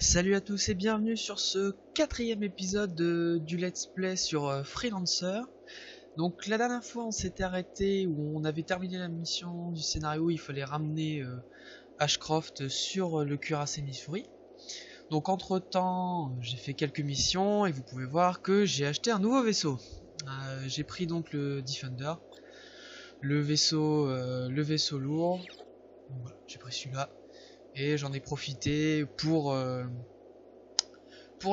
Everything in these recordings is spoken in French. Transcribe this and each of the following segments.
Salut à tous et bienvenue sur ce quatrième épisode du Let's Play sur Freelancer. Donc la dernière fois on s'était arrêté où on avait terminé la mission du scénario où il fallait ramener Ashcroft sur le cuirassé Missouri. Donc entre temps j'ai fait quelques missions et vous pouvez voir que j'ai acheté un nouveau vaisseau. J'ai pris donc le Defender, le vaisseau lourd. Donc, voilà, j'ai pris celui-là et j'en ai profité pour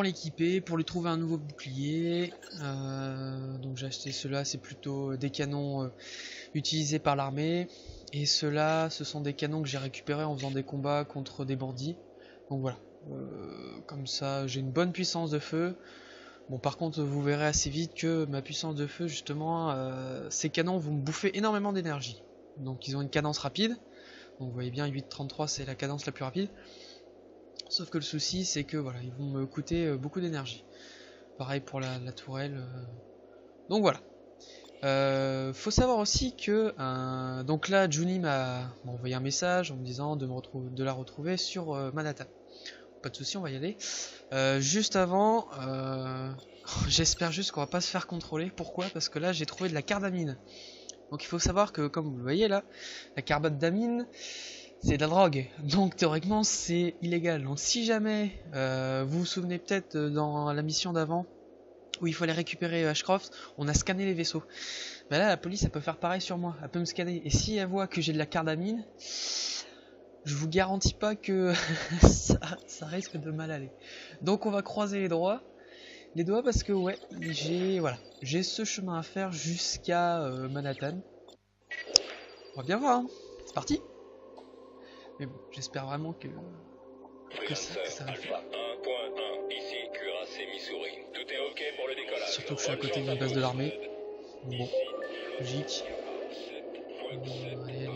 l'équiper, pour lui trouver un nouveau bouclier. Donc j'ai acheté ceux-là, c'est plutôt des canons utilisés par l'armée. Et ceux-là, ce sont des canons que j'ai récupérés en faisant des combats contre des bandits. Donc voilà, comme ça j'ai une bonne puissance de feu. Bon par contre vous verrez assez vite que ma puissance de feu justement, ces canons vont me bouffer énormément d'énergie. Donc ils ont une cadence rapide. Donc vous voyez bien 8,33 c'est la cadence la plus rapide. Sauf que le souci c'est que voilà, ils vont me coûter beaucoup d'énergie. Pareil pour la tourelle. Donc voilà. Faut savoir aussi que donc là Juni m'a envoyé un message en me disant de la retrouver sur Manhattan. Pas de souci, on va y aller. Juste avant, j'espère juste qu'on va pas se faire contrôler. Pourquoi? Parce que là j'ai trouvé de la cardamine. Donc il faut savoir que comme vous le voyez là, la carbate d'amine, c'est de la drogue, donc théoriquement c'est illégal. Donc si jamais vous vous souvenez peut-être dans la mission d'avant où il fallait récupérer Ashcroft, on a scanné les vaisseaux. Bah là la police elle peut faire pareil sur moi, elle peut me scanner. Et si elle voit que j'ai de la cardamine, je vous garantis pas que ça risque de mal aller. Donc on va croiser les doigts parce que ouais, j'ai ce chemin à faire jusqu'à Manhattan. On va bien voir, hein. C'est parti. Mais bon, j'espère vraiment que ça va le faire. Surtout que je suis à côté d'une base de l'armée. Bon, logique. Allez.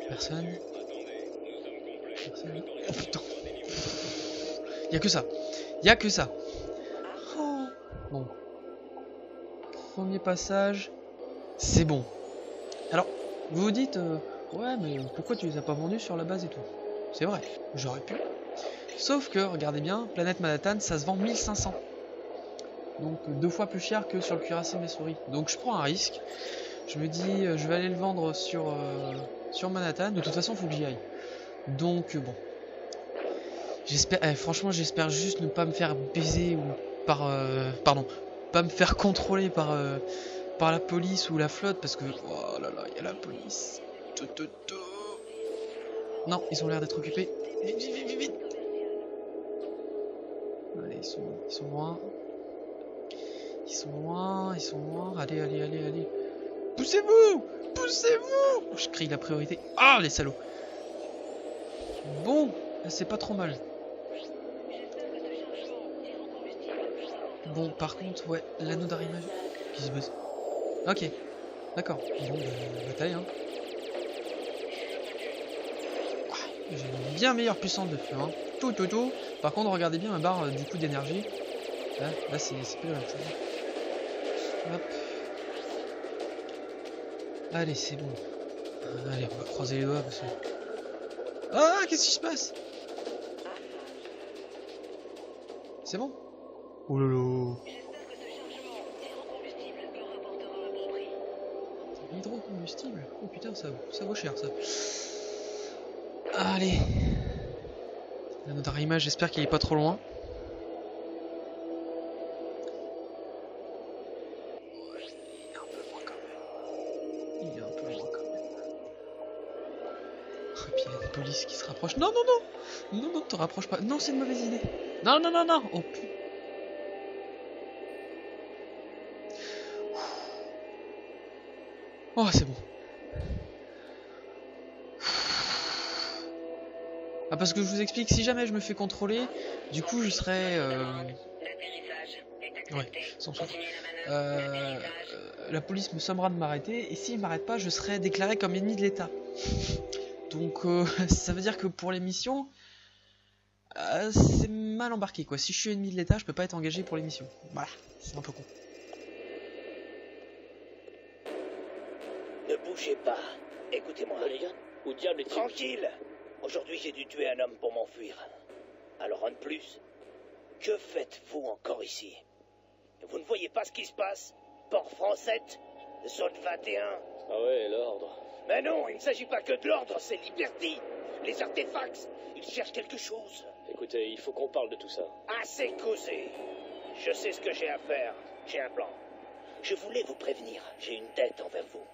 Personne. Oh putain. Y'a que ça. Oh. Bon. Premier passage. C'est bon. Alors, vous vous dites, ouais, mais pourquoi tu les as pas vendus sur la base et tout? C'est vrai, j'aurais pu. Sauf que, regardez bien, Planète Manhattan, ça se vend 1500. Donc 2 fois plus cher que sur le cuirassé Missouri. Donc je prends un risque. Je me dis, je vais aller le vendre sur Manhattan. De toute façon, faut que j'y aille. Donc bon. J'espère, franchement, j'espère juste ne pas me faire baiser ou par, pardon, pas me faire contrôler par la police ou la flotte parce que, oh là là, il y a la police. Non, ils ont l'air d'être occupés. Vite. Allez, ils sont loin. Ils sont loin. Allez. Poussez-vous. Je crie la priorité. Ah, les salauds. Bon, c'est pas trop mal. Bon, par contre, ouais, l'anneau d'arrimage. Qui se buzz. Ok, d'accord. Bon, bataille, hein. J'ai une bien meilleure puissance de feu, hein. Tout. Par contre, regardez bien ma barre du coup d'énergie. Là c'est plus la même chose. Hop. Allez, c'est bon. Allez, on va croiser les doigts parce que... Ah, qu'est-ce qui se passe? C'est bon? Oh lolo. Hydrocombustible? Oh putain, ça vaut cher ça. Allez. Notre image, j'espère qu'il est pas trop loin. Il est un peu loin quand même. Et puis il y a des polices qui se rapprochent. Non, te rapproche pas. Non, c'est une mauvaise idée. Non. Oh putain. Oh, c'est bon. Ah, parce que je vous explique, si jamais je me fais contrôler, du coup je serai... Ouais, sans souci. La police me sommera de m'arrêter, et s'il m'arrête pas, je serai déclaré comme ennemi de l'État. Donc ça veut dire que pour les missions, c'est mal embarqué quoi. Si je suis ennemi de l'État, je peux pas être engagé pour les missions. Voilà, c'est un peu con. Ne bougez pas. Écoutez-moi. Les gars, où diable est-il? Tranquille. Aujourd'hui, j'ai dû tuer un homme pour m'enfuir. Alors, un de plus, que faites-vous encore ici? Vous ne voyez pas ce qui se passe? Port Français, zone 21. Ah ouais, l'ordre. Mais non, il ne s'agit pas que de l'ordre, c'est Liberty. Les artefacts, ils cherchent quelque chose. Écoutez, il faut qu'on parle de tout ça. Assez causé. Je sais ce que j'ai à faire. J'ai un plan. Je voulais vous prévenir, j'ai une dette envers vous.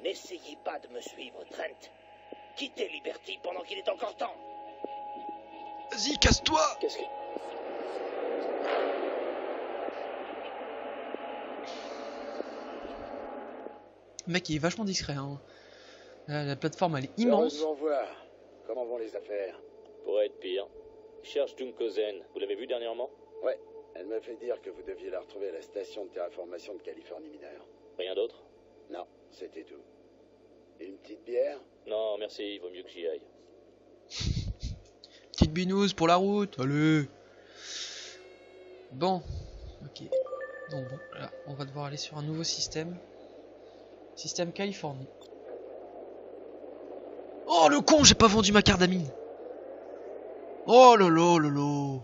N'essayez pas de me suivre, Trent. Quittez Liberty pendant qu'il est encore temps. Vas-y, casse-toi! Qu'est-ce que... Le mec il est vachement discret, hein. La plateforme elle est immense. Heureusement voir. Comment vont les affaires? Pourrait être pire. Je cherche Junko Zen. Vous l'avez vu dernièrement? Ouais, elle m'a fait dire que vous deviez la retrouver à la station de terraformation de Californie Mineure. Rien d'autre? Non, c'était tout. Une petite bière? Non, merci, il vaut mieux que j'y aille. Petite binouze pour la route, allez. Bon, ok. Donc bon, là, on va devoir aller sur un nouveau système. Système Californie. Oh le con, j'ai pas vendu ma carte d'amine. Oh lolo lolo.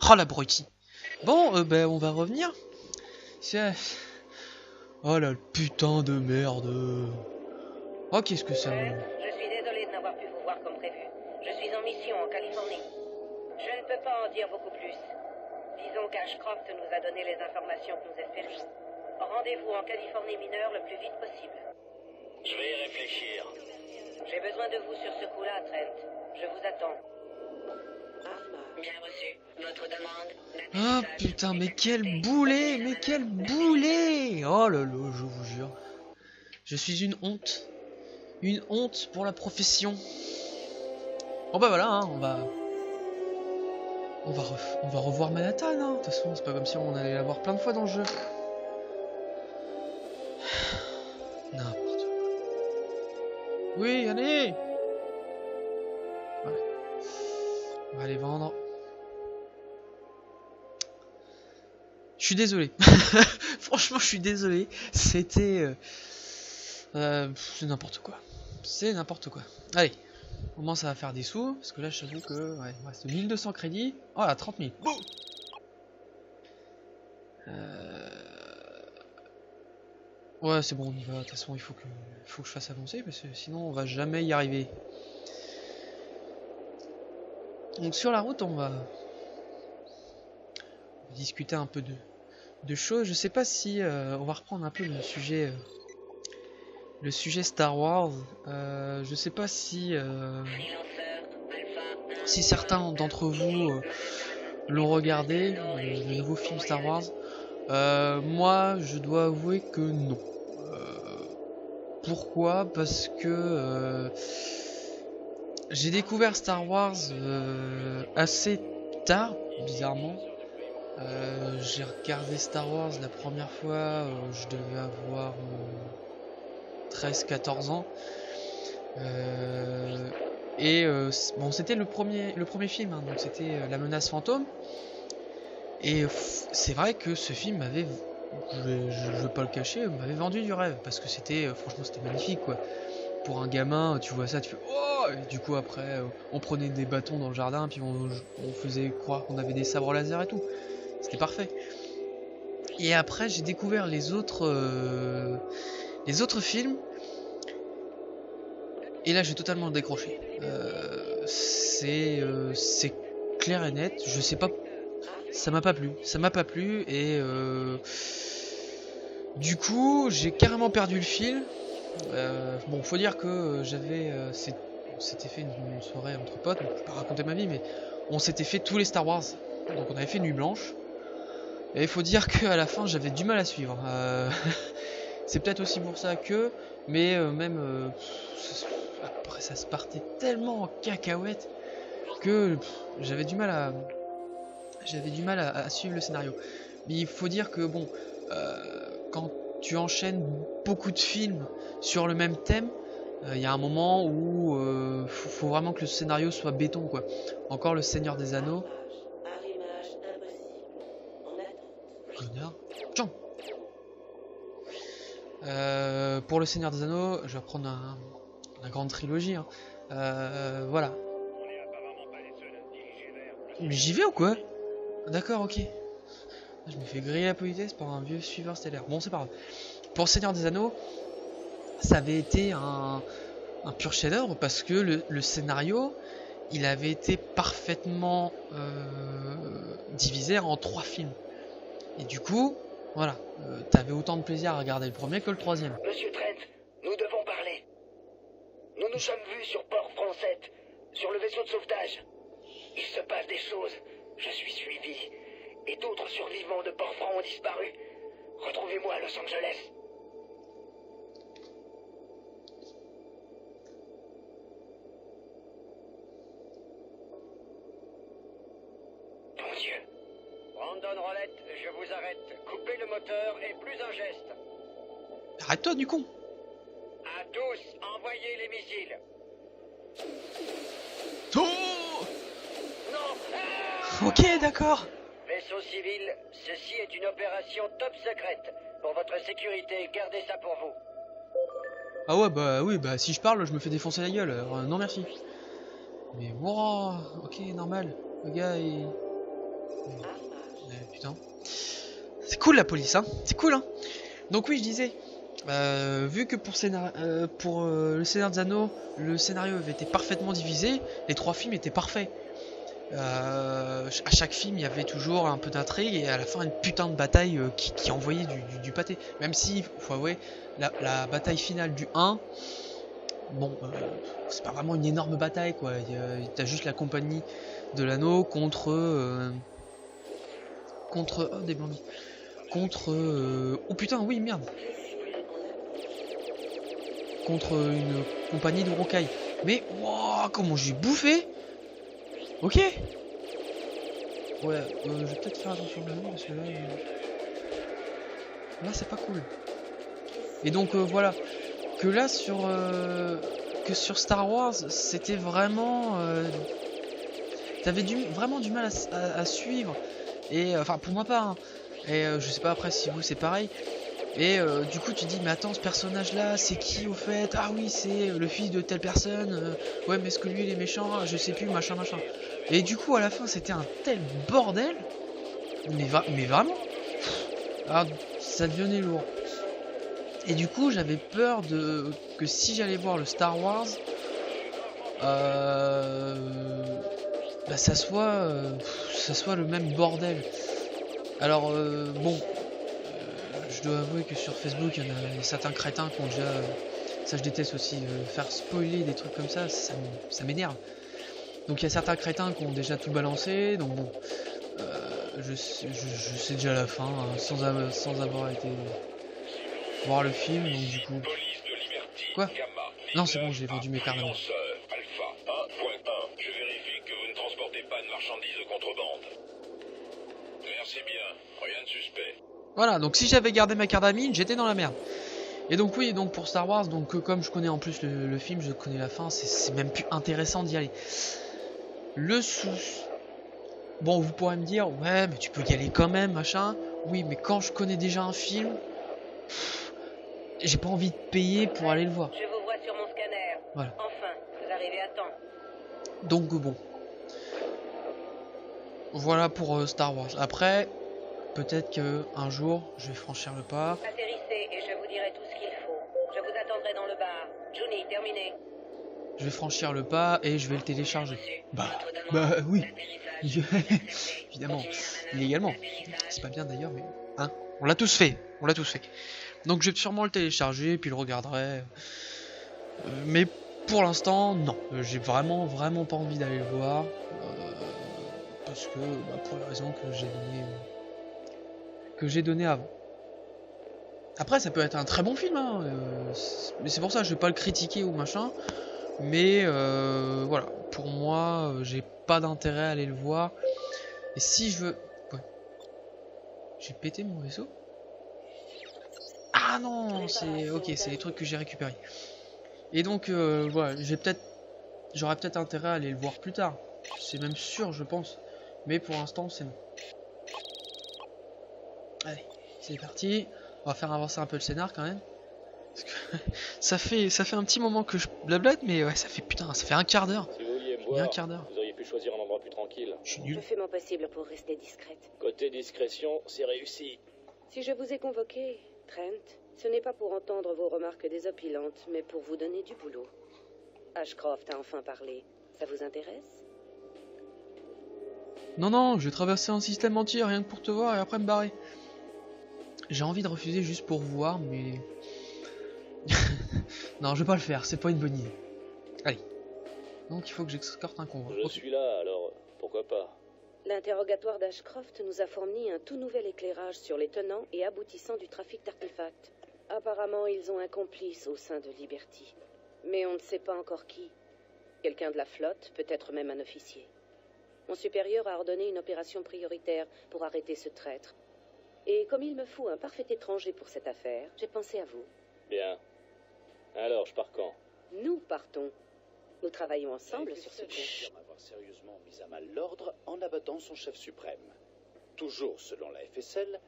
Oh l'abruti. Bon, ben on va revenir. Oh la putain de merde. Oh qu'est-ce que ça me... Je suis désolé de n'avoir pu vous voir comme prévu. Je suis en mission en Californie. Je ne peux pas en dire beaucoup plus. Disons qu'Ashcroft nous a donné les informations que nous espérions. Rendez-vous en Californie mineure le plus vite possible. Je vais y réfléchir. J'ai besoin de vous sur ce coup-là, Trent. Je vous attends. Bien reçu. Votre demande. Ah putain, mais quel boulet. Mais quel boulet. Oh lolo, je vous jure. Je suis une honte. Une honte pour la profession. Bon bah voilà, hein, on va revoir Manhattan, hein. De toute façon, c'est pas comme si on allait la voir plein de fois dans le jeu. N'importe quoi. Oui, allez. Voilà. On va les vendre. Je suis désolé. Franchement, je suis désolé. C'était... c'est n'importe quoi. C'est n'importe quoi. Allez. Au moins ça va faire des sous. Parce que là, je t'avoue que... Ouais, il me reste 1200 crédits. Oh là, 30 000. Bon. Ouais, c'est bon, on y va. De toute façon, il faut que je fasse avancer. Parce que sinon, on va jamais y arriver. Donc sur la route, on va discuter un peu de choses. Je sais pas si on va reprendre un peu le sujet Star Wars. Je sais pas si certains d'entre vous l'ont regardé, le nouveau film Star Wars. Moi, je dois avouer que non. Pourquoi? Parce que j'ai découvert Star Wars assez tard, bizarrement. J'ai regardé Star Wars la première fois, je devais avoir 13-14 ans. Bon, c'était le premier film, hein, donc c'était La Menace Fantôme. Et c'est vrai que ce film m'avait, je veux pas le cacher, m'avait vendu du rêve, parce que c'était, franchement, c'était magnifique, quoi. Pour un gamin, tu vois ça, tu fais oh! Et du coup après, on prenait des bâtons dans le jardin, puis on faisait croire qu'on avait des sabres laser et tout. C'était parfait. Et après, j'ai découvert les autres films. Et là, j'ai totalement décroché. C'est clair et net. Je sais pas. Ça m'a pas plu. Ça m'a pas plu. Et du coup, j'ai carrément perdu le fil. Bon, faut dire que on s'était fait une soirée entre potes. Je vais pas raconter ma vie, mais on s'était fait tous les Star Wars. Donc on avait fait Nuit Blanche. Et il faut dire qu'à la fin, j'avais du mal à suivre. C'est peut-être aussi pour ça que... Mais même... après, ça se partait tellement en cacahuète que j'avais du mal à suivre le scénario. Mais il faut dire que, bon, quand tu enchaînes beaucoup de films sur le même thème, il y a un moment où faut vraiment que le scénario soit béton, quoi. Encore le Seigneur des Anneaux. Connard. Tiens. Pour le Seigneur des Anneaux, je vais prendre la grande trilogie. Hein. Voilà. Mais j'y vais ou quoi? D'accord, ok. Je me fais griller la politesse par un vieux suiveur stellaire. Bon, c'est pas grave. Pour Seigneur des Anneaux, ça avait été un pur chef-d'œuvre parce que le scénario, il avait été parfaitement divisé en 3 films. Et du coup, voilà, t'avais autant de plaisir à regarder le premier que le troisième. Monsieur Trent, nous devons parler. Nous nous sommes vus sur Port Français, sur le vaisseau de sauvetage. Il se passe des choses. Je suis suivi. Et d'autres survivants de Port-Franc ont disparu. Retrouvez-moi à Los Angeles. Mon Dieu. Brandon Rolette, je vous arrête. Coupez le moteur et plus un geste. Arrête-toi du con. À tous, envoyez les missiles. Oh Non. ok, d'accord. Vaisseau civil, ceci est une opération top secrète. Pour votre sécurité, gardez ça pour vous. Ah ouais, bah oui, bah si je parle, je me fais défoncer la gueule. Alors, non merci. Mais wow, ok, normal. Le gars, il... putain. C'est cool la police, hein. C'est cool, hein. Donc oui, je disais, vu que pour le Seigneur des Anneaux, le scénario avait été parfaitement divisé, les 3 films étaient parfaits. À chaque film, il y avait toujours un peu d'intrigue et à la fin une putain de bataille qui envoyait du pâté. Même si, faut avouer, la bataille finale du 1, bon, c'est pas vraiment une énorme bataille quoi. T'as juste la compagnie de l'anneau contre oh des bandits. Contre oh putain oui merde. Contre une compagnie de rocailles. Mais wow, comment j'ai bouffé. Ok. Ouais, je vais peut-être faire attention là parce que là c'est pas cool. Et donc voilà, que là sur Star Wars, c'était vraiment t'avais vraiment du mal à suivre. Et enfin pour moi pas. Hein. Et je sais pas après si vous c'est pareil. Et du coup tu dis mais attends ce personnage là c'est qui au fait? Ah oui c'est le fils de telle personne. Ouais mais est-ce que lui il est méchant? Je sais plus machin. Et du coup à la fin c'était un tel bordel. Mais vraiment. Alors ça devenait lourd. Et du coup j'avais peur que si j'allais voir le Star Wars bah, ça soit le même bordel. Alors bon, je dois avouer que sur Facebook il y a certains crétins qui ont déjà, ça je déteste aussi, faire spoiler des trucs comme ça m'énerve. Donc il y a certains crétins qui ont déjà tout balancé, donc bon, je sais déjà la fin, hein, sans avoir été voir le film, donc du coup... Quoi? Non c'est bon, j'ai vendu mes cartes. Voilà, donc si j'avais gardé ma carte d'ami, j'étais dans la merde. Et donc oui, donc pour Star Wars, donc comme je connais en plus le film, je connais la fin, c'est même plus intéressant d'y aller. Bon, vous pourrez me dire, ouais, mais tu peux y aller quand même, machin. Oui, mais quand je connais déjà un film, j'ai pas envie de payer pour aller le voir. Je vous vois sur mon scanner. Voilà. Enfin, vous arrivez à temps. Donc bon. Voilà pour Star Wars. Après... Peut-être que un jour, je vais franchir le pas. Atterrissez et je vous dirai tout ce qu'il faut. Je vous attendrai dans le bar. Juni, terminé. Je vais franchir le pas et je vais le télécharger. Bah oui. Évidemment. Illégalement. C'est pas bien d'ailleurs, mais... Hein, on l'a tous fait. Donc je vais sûrement le télécharger, puis le regarderai. Mais pour l'instant, non. J'ai vraiment pas envie d'aller le voir. Parce que, pour les raisons que j'ai donné avant. Après ça peut être un très bon film hein, mais c'est pour ça que je vais pas le critiquer ou machin, mais voilà, pour moi j'ai pas d'intérêt à aller le voir. Et si je veux... Ouais. J'ai pété mon vaisseau. Ah non, c'est ok, c'est les trucs que j'ai récupérés. Et donc voilà, j'aurais peut-être intérêt à aller le voir plus tard, c'est même sûr je pense, mais pour l'instant c'est non. Allez, c'est parti. On va faire avancer un peu le scénar quand même. Parce que ça fait un petit moment que je blablate, mais ouais, ça fait putain, ça fait un quart d'heure. Si vous vouliez me Il y a un voir, quart d'heure. vous auriez pu choisir un endroit plus tranquille. Je suis Je nul. fais mon possible pour rester discrète. Côté discrétion, c'est réussi. Si je vous ai convoqué, Trent, ce n'est pas pour entendre vos remarques désopilantes, mais pour vous donner du boulot. Ashcroft a enfin parlé. Ça vous intéresse? Non, non, je vais traverser un système entier rien que pour te voir et après me barrer. J'ai envie de refuser juste pour voir, mais... non, je vais pas le faire, c'est pas une bonne idée. Allez. Donc il faut que j'escorte un convoi. Je Ok. suis là, alors pourquoi pas? L'interrogatoire d'Ashcroft nous a fourni un tout nouvel éclairage sur les tenants et aboutissants du trafic d'artefacts. Apparemment, ils ont un complice au sein de Liberty. Mais on ne sait pas encore qui. Quelqu'un de la flotte, peut-être même un officier. Mon supérieur a ordonné une opération prioritaire pour arrêter ce traître. Et comme il me faut un parfait étranger pour cette affaire, j'ai pensé à vous. Bien. Alors, je pars quand? Nous partons. Nous travaillons ensemble sur ce FSL coup. confirme avoir sérieusement mis à mal l'ordre en abattant son chef suprême. Toujours selon la FSL,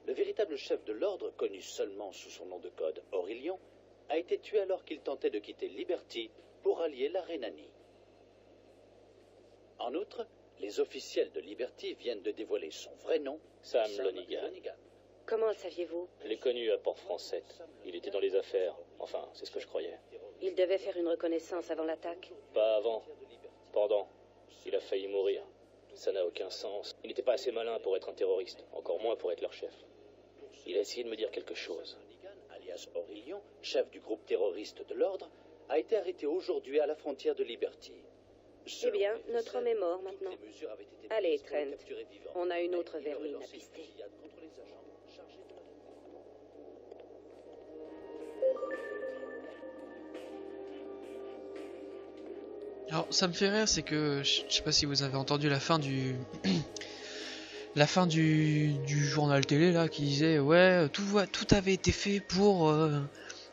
le véritable chef de l'ordre, connu seulement sous son nom de code Aurelion, a été tué alors qu'il tentait de quitter Liberty pour allier la Rhénanie. En outre, les officiels de Liberty viennent de dévoiler son vrai nom, Sam Lonigan. Comment le saviez-vous? Je l'ai connu à Port-Français. Il était dans les affaires. Enfin, c'est ce que je croyais. Il devait faire une reconnaissance avant l'attaque. Pas avant. Pendant. Il a failli mourir. Ça n'a aucun sens. Il n'était pas assez malin pour être un terroriste. Encore moins pour être leur chef. Il a essayé de me dire quelque chose. Alias Aurelion, chef du groupe terroriste de l'ordre, a été arrêté aujourd'hui à la frontière de Liberty. Eh bien, notre homme est mort maintenant. Allez, Trent, on a une autre vermine à pister. Alors ça me fait rire, c'est que je sais pas si vous avez entendu la fin du la fin du journal télé là qui disait ouais tout avait été fait pour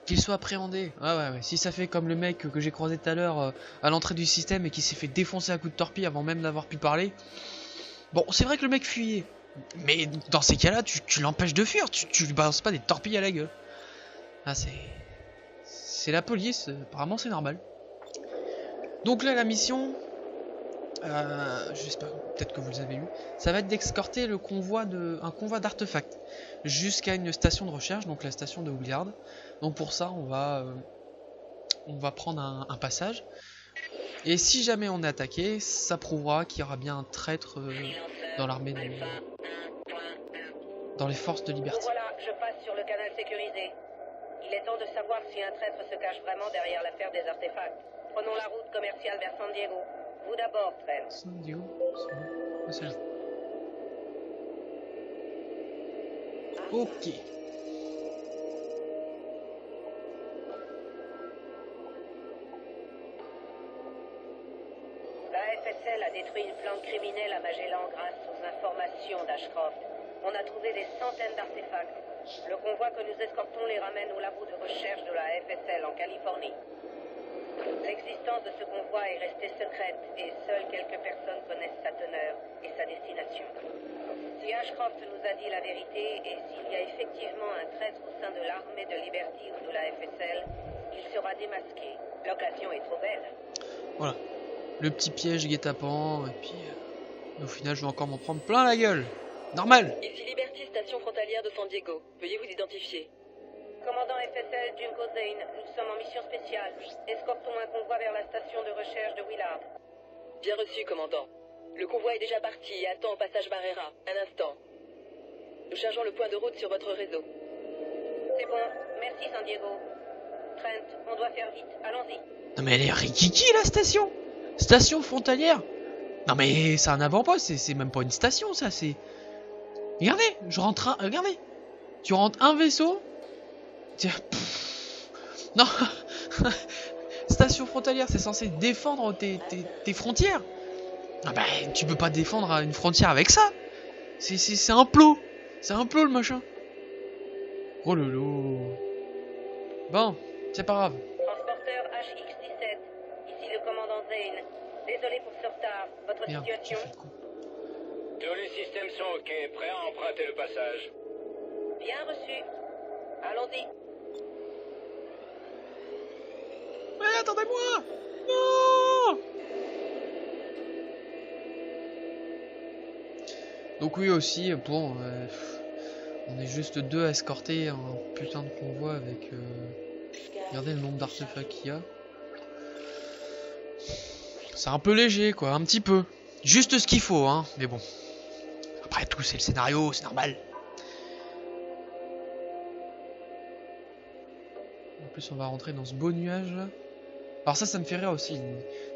qu'il soit appréhendé. Ouais. Si ça fait comme le mec que j'ai croisé tout à l'heure à l'entrée du système et qui s'est fait défoncer à coups de torpille avant même d'avoir pu parler. Bon, c'est vrai que le mec fuyait, mais dans ces cas-là, tu l'empêches de fuir, tu lui balances pas des torpilles à la gueule. Ah c'est la police, apparemment c'est normal. Donc là la mission, j'espère peut-être que vous l'avez vu, ça va être d'escorter un convoi d'artefacts jusqu'à une station de recherche, donc la station de Willard. Donc pour ça on va prendre un passage. Et si jamais on est attaqué, ça prouvera qu'il y aura bien un traître dans l'armée dans les forces de Liberty. Voilà, je passe sur le canal sécurisé. Il est temps de savoir si un traître se cache vraiment derrière l'affaire des artefacts. Prenons la route commerciale vers San Diego. Vous d'abord, Trent. San Diego, c'est là. Ok. La FSL a détruit une plante criminelle à Magellan grâce aux informations d'Ashcroft. On a trouvé des centaines d'artefacts. Le convoi que nous escortons les ramène au labo de recherche de la FSL en Californie. L'existence de ce convoi est restée secrète et seules quelques personnes connaissent sa teneur et sa destination. Si Ashcroft nous a dit la vérité et s'il y a effectivement un traître au sein de l'armée de Liberty ou de la FSL, il sera démasqué. L'occasion est trop belle. Voilà. Le petit piège guet-apens, et puis au final je vais encore m'en prendre plein la gueule. Normal. Ici Liberty, station frontalière de San Diego. Veuillez vous identifier. Commandant FSL Junko Zane, nous sommes en mission spéciale. Escortons un convoi vers la station de recherche de Willard. Bien reçu, commandant. Le convoi est déjà parti et attend au passage Barrera. Un instant. Nous chargeons le point de route sur votre réseau. C'est bon, merci San Diego. Trent, on doit faire vite, allons-y. Non mais elle est rikiki la station. Station frontalière. Non mais c'est un avant-poste, c'est même pas une station ça, c'est... Regardez, regardez. Tu rentres un vaisseau. Tiens, non. Station frontalière, c'est censé défendre tes frontières. Ah bah tu peux pas défendre une frontière avec ça. C'est un plot. C'est un plot le machin. Oh lolo. Bon, c'est pas grave. Transporteur HX-17, ici le commandant Zane. Désolé pour ce retard. Votre Merde, j'ai situation? fait le con. Tous les systèmes sont OK, prêts à emprunter le passage. Bien reçu. Allons-y. Donc oui aussi, bon, on est juste deux à escorter un putain de convoi avec... regardez le nombre d'artefacts qu'il y a. C'est un peu léger quoi, un petit peu. Juste ce qu'il faut, hein, mais bon. Après tout, c'est le scénario, c'est normal. En plus, on va rentrer dans ce beau nuage là. Alors ça me fait rire aussi.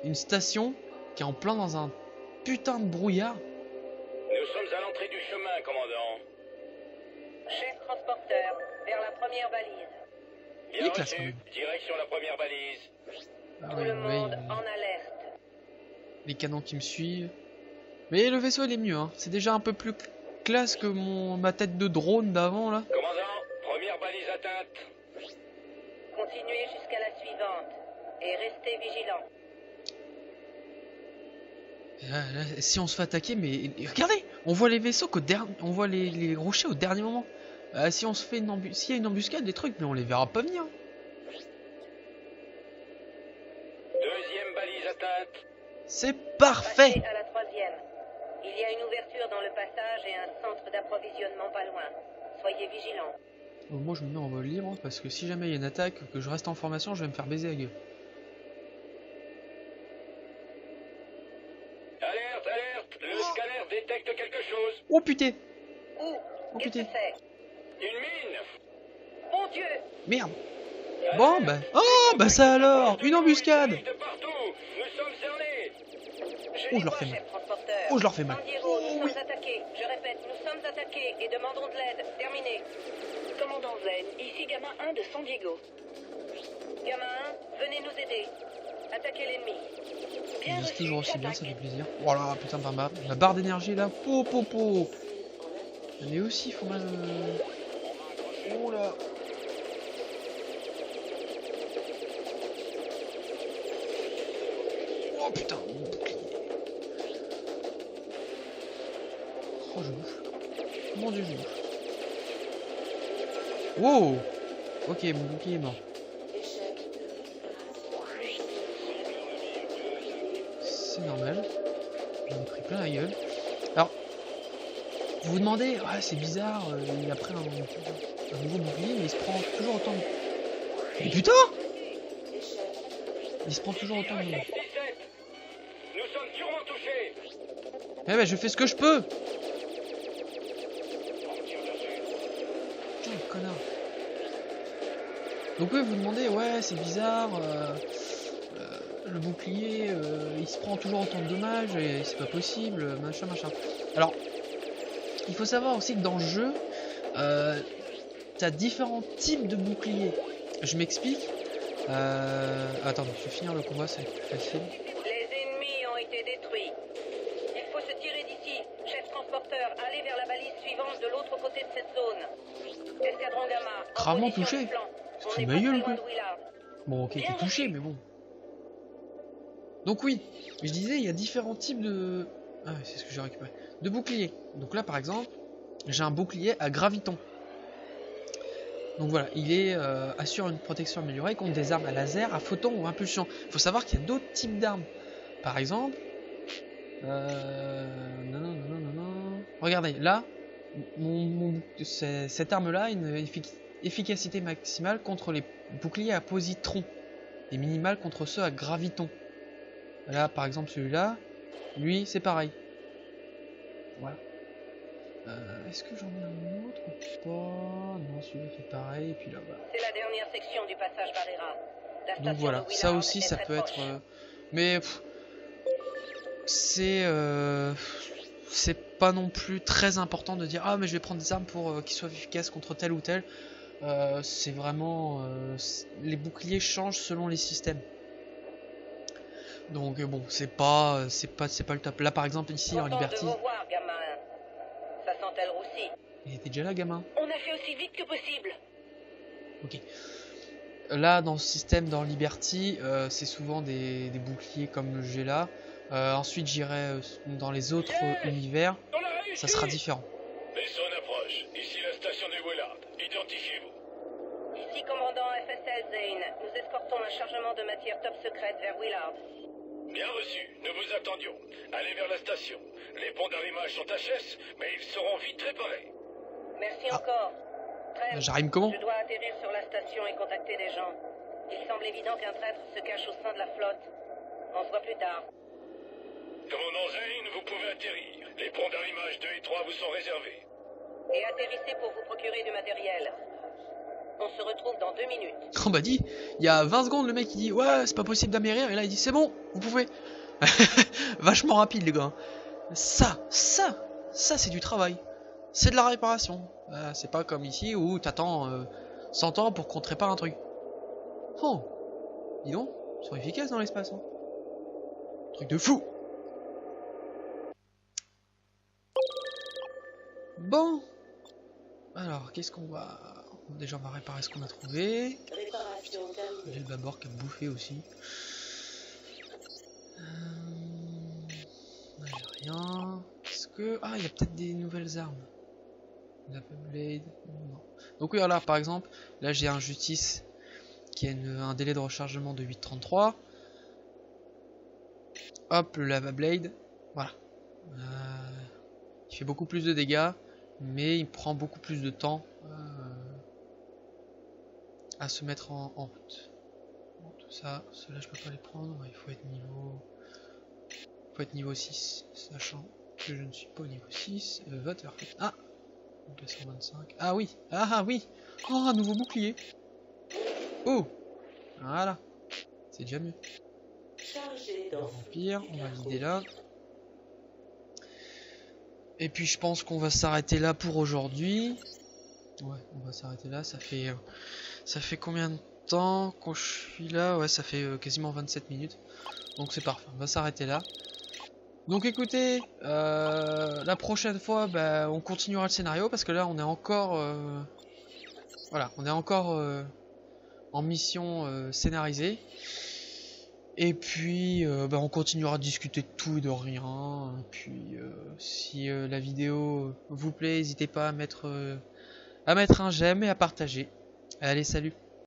Une station qui est en plein dans un putain de brouillard. Nous sommes à l'entrée du chemin, commandant. Chef transporteur, vers la première balise. Bien Les classes, reçu. quand même. Direction la première balise. Ah Tout ouais, le ouais, monde en alerte. les canons qui me suivent. Mais le vaisseau il est mieux, hein. C'est déjà un peu plus classe que ma tête de drone d'avant là. Commandant, première balise atteinte. Continuez jusqu'à la suivante et restez vigilants. Là, si on se fait attaquer, mais regardez, on voit les vaisseaux on voit les rochers au dernier moment. Si on se fait s'il y a une embuscade, des trucs, mais on les verra pas venir. Deuxième balise atteinte. C'est parfait. Passez à la troisième. Il y a une ouverture dans le passage et un centre d'approvisionnement pas loin. Soyez vigilants. Moi je me mets en vol libre parce que si jamais il y a une attaque, que je reste en formation, je vais me faire baiser la gueule. Alerte, alerte. Le scanner détecte quelque chose. Oh putain. Où? Oh Qu'est-ce putain. que c'est? Une mine. Mon Dieu! Merde. Bon bah. Oh bah ça alors. Une embuscade. De partout. Nous sommes cernés. Oh je leur fais mal. Chef transporteur. Oh je leur fais mal. San Diego, nous sommes attaqués. Je répète, nous sommes attaqués et demandons de l'aide. Terminé. Commandant Zen, ici Gamma 1 de San Diego. Gamma 1, venez nous aider. Attaquez l'ennemi. Ils disent toujours aussi bien, ça fait plaisir. Oh là putain ma barre d'énergie là. Po. Mais aussi il faut mal. Oh là. Oh putain, mon bouclier. Oh je bouffe. Mon dieu je bouffe. Wow. Ok mon bouclier est mort. C'est normal. J'en ai pris plein la gueule. Alors, vous vous demandez, ah c'est bizarre, il a pris un nouveau bouclier, mais il se prend toujours autant de... Mais putain! Il se prend toujours autant de... 17. Nous sommes durement touchés. Eh ben je fais ce que je peux! Putain, connard. Donc oui, vous demandez, ouais, c'est bizarre, le bouclier, il se prend toujours autant de dommages, et c'est pas possible, machin. Alors, il faut savoir aussi que dans le jeu, t'as différents types de boucliers. Je m'explique. Attends, je vais finir le combat, c'est plus facile. Les ennemis ont été détruits. Il faut se tirer d'ici. Chef transporteur, allez vers la balise suivante de l'autre côté de cette zone. Escadron Gamma. en Gravement position touché. de flanc. C'est On fait est ma pas gueule, très quoi. loin de Willard. Bon, ok, t'es touché, mais bon. Donc oui, je disais, il y a différents types de... Ah, c'est ce que j'ai récupéré. De boucliers. Donc là, par exemple, j'ai un bouclier à graviton. Donc voilà, il assure une protection améliorée contre des armes à laser, à photon ou impulsion. Il faut savoir qu'il y a d'autres types d'armes. Par exemple... Regardez, là, cette arme-là a une efficacité maximale contre les boucliers à positron et minimale contre ceux à graviton. Là, par exemple, celui-là, lui, c'est pareil. Voilà. Est-ce que j'en ai un autre ou pas? Non, celui-là fait pareil, et puis là, voilà. C'est la dernière section du passage Barrera. La Donc station voilà, de ça Willard aussi, est ça très peut proche. être... mais... c'est pas non plus très important de dire ah mais je vais prendre des armes pour qu'ils soient efficaces contre tel ou tel. C'est vraiment les boucliers changent selon les systèmes. Donc bon, c'est pas le top. Là par exemple ici en Contente Liberty, de vous voir, Gamma 1. Ça sent-elle roussi? il était déjà là gamin. On a fait aussi vite que possible. Ok. Là dans ce système dans Liberty, c'est souvent des boucliers comme j'ai là. Ensuite j'irai dans les autres univers, On a réussi. ça sera différent. Vaisseau en approche. Ici la station de Willard. Identifiez-vous. Ici commandant FSL Zane. Nous escortons un chargement de matière top secrète vers Willard. Bien reçu, nous vous attendions. Allez vers la station. Les ponts d'arrimage sont HS, mais ils seront vite réparés. Merci encore. Trent, J'arrime comment? je dois atterrir sur la station et contacter des gens. Il semble évident qu'un traître se cache au sein de la flotte. On se voit plus tard. Commandant Zane, vous pouvez atterrir. Les ponts d'arrimage 2 et 3 vous sont réservés. Et atterrissez pour vous procurer du matériel. On se retrouve dans 2 minutes. Oh bah dit, il y a 20 secondes le mec il dit ouais c'est pas possible d'amérir et là il dit c'est bon, vous pouvez. Vachement rapide les gars. Ça c'est du travail. C'est de la réparation. C'est pas comme ici où t'attends 100 ans pour qu'on te répare un truc. Oh, dis donc, ils sont efficaces dans l'espace. Hein. Truc de fou. Bon. Alors, qu'est-ce qu'on va... Déjà, on va réparer ce qu'on a trouvé. Réparation terminée. J'ai le bâbord qui a bouffé aussi. J'ai rien. Est-ce que... Ah, il y a peut-être des nouvelles armes. La Blade. Non. Donc oui, alors par exemple, là j'ai un Justice qui a un délai de rechargement de 8,33. Hop, le Lava Blade. Voilà. Il fait beaucoup plus de dégâts, mais il prend beaucoup plus de temps à se mettre en route. Bon, tout ça, ceux-là je peux pas les prendre. Il faut être niveau 6, sachant que je ne suis pas au niveau 6. Vote perfect. Ah, 225. Ah oui, ah oui. Oh, un nouveau bouclier. Oh, voilà. C'est déjà mieux. Chargé On va dans remplir, on va vider là. Et puis je pense qu'on va s'arrêter là pour aujourd'hui. Ouais, on va s'arrêter là. Ça fait combien de temps qu'on je suis là? Ouais, ça fait quasiment 27 minutes. Donc c'est parfait. On va s'arrêter là. Donc écoutez, la prochaine fois, bah, on continuera le scénario parce que là, on est encore, voilà, on est encore en mission scénarisée. Et puis, bah, on continuera de discuter de tout et de rien. Et puis, si la vidéo vous plaît, n'hésitez pas à mettre un j'aime et à partager. Allez, salut!